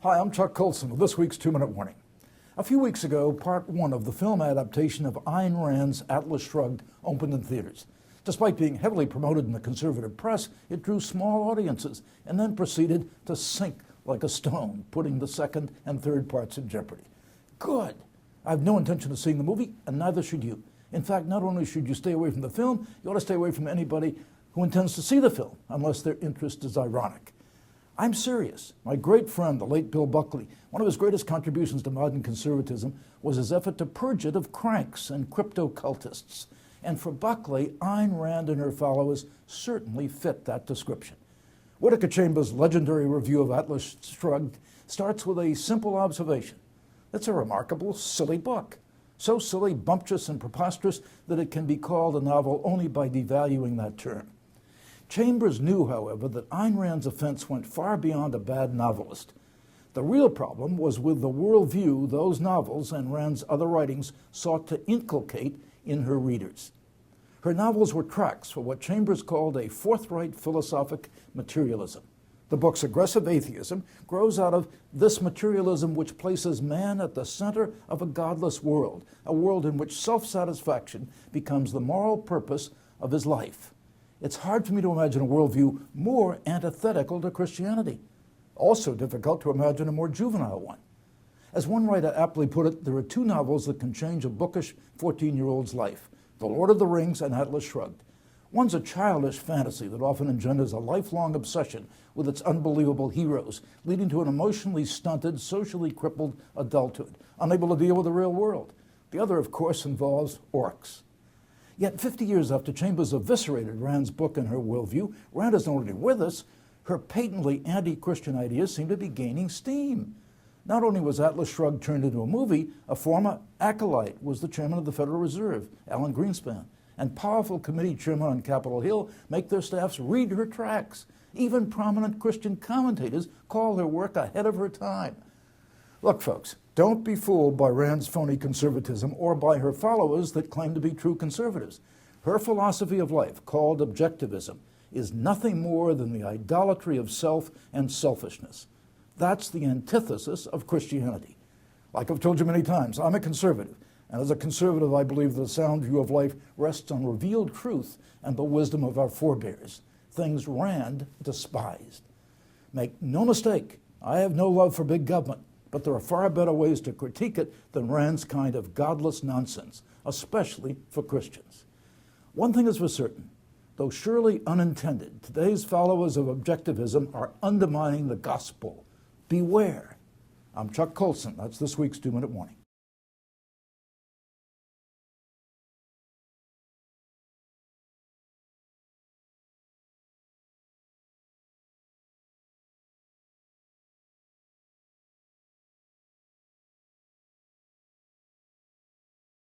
Hi, I'm Chuck Colson with this week's 2-Minute Warning. A few weeks ago, part one of the film adaptation of Ayn Rand's Atlas Shrugged opened in theaters. Despite being heavily promoted in the conservative press, it drew small audiences and then proceeded to sink like a stone, putting the second and third parts in jeopardy. Good. I have no intention of seeing the movie, and neither should you. In fact, not only should you stay away from the film, you ought to stay away from anybody who intends to see the film, unless their interest is ironic. I'm serious. My great friend, the late Bill Buckley, one of his greatest contributions to modern conservatism was his effort to purge it of cranks and crypto-cultists. And for Buckley, Ayn Rand and her followers certainly fit that description. Whittaker Chambers' legendary review of Atlas Shrugged starts with a simple observation. It's a remarkable, silly book. So silly, bumptious, and preposterous that it can be called a novel only by devaluing that term. Chambers knew, however, that Ayn Rand's offense went far beyond a bad novelist. The real problem was with the worldview those novels and Rand's other writings sought to inculcate in her readers. Her novels were tracks for what Chambers called a forthright philosophic materialism. The book's aggressive atheism grows out of this materialism which places man at the center of a godless world, a world in which self-satisfaction becomes the moral purpose of his life. It's hard for me to imagine a worldview more antithetical to Christianity. Also difficult to imagine a more juvenile one. As one writer aptly put it, there are two novels that can change a bookish 14-year-old's life, The Lord of the Rings and Atlas Shrugged. One's a childish fantasy that often engenders a lifelong obsession with its unbelievable heroes, leading to an emotionally stunted, socially crippled adulthood, unable to deal with the real world. The other, of course, involves orcs. Yet 50 years after Chambers eviscerated Rand's book and her worldview, Rand is not only with us, her patently anti-Christian ideas seem to be gaining steam. Not only was Atlas Shrugged turned into a movie, a former acolyte was the chairman of the Federal Reserve, Alan Greenspan, and powerful committee chairmen on Capitol Hill make their staffs read her tracts. Even prominent Christian commentators call her work ahead of her time. Look, folks, don't be fooled by Rand's phony conservatism or by her followers that claim to be true conservatives. Her philosophy of life, called objectivism, is nothing more than the idolatry of self and selfishness. That's the antithesis of Christianity. Like I've told you many times, I'm a conservative, and as a conservative, I believe that a sound view of life rests on revealed truth and the wisdom of our forebears, things Rand despised. Make no mistake, I have no love for big government, but there are far better ways to critique it than Rand's kind of godless nonsense, especially for Christians. One thing is for certain, though surely unintended, today's followers of objectivism are undermining the gospel. Beware. I'm Chuck Colson. That's this week's 2-Minute Warning.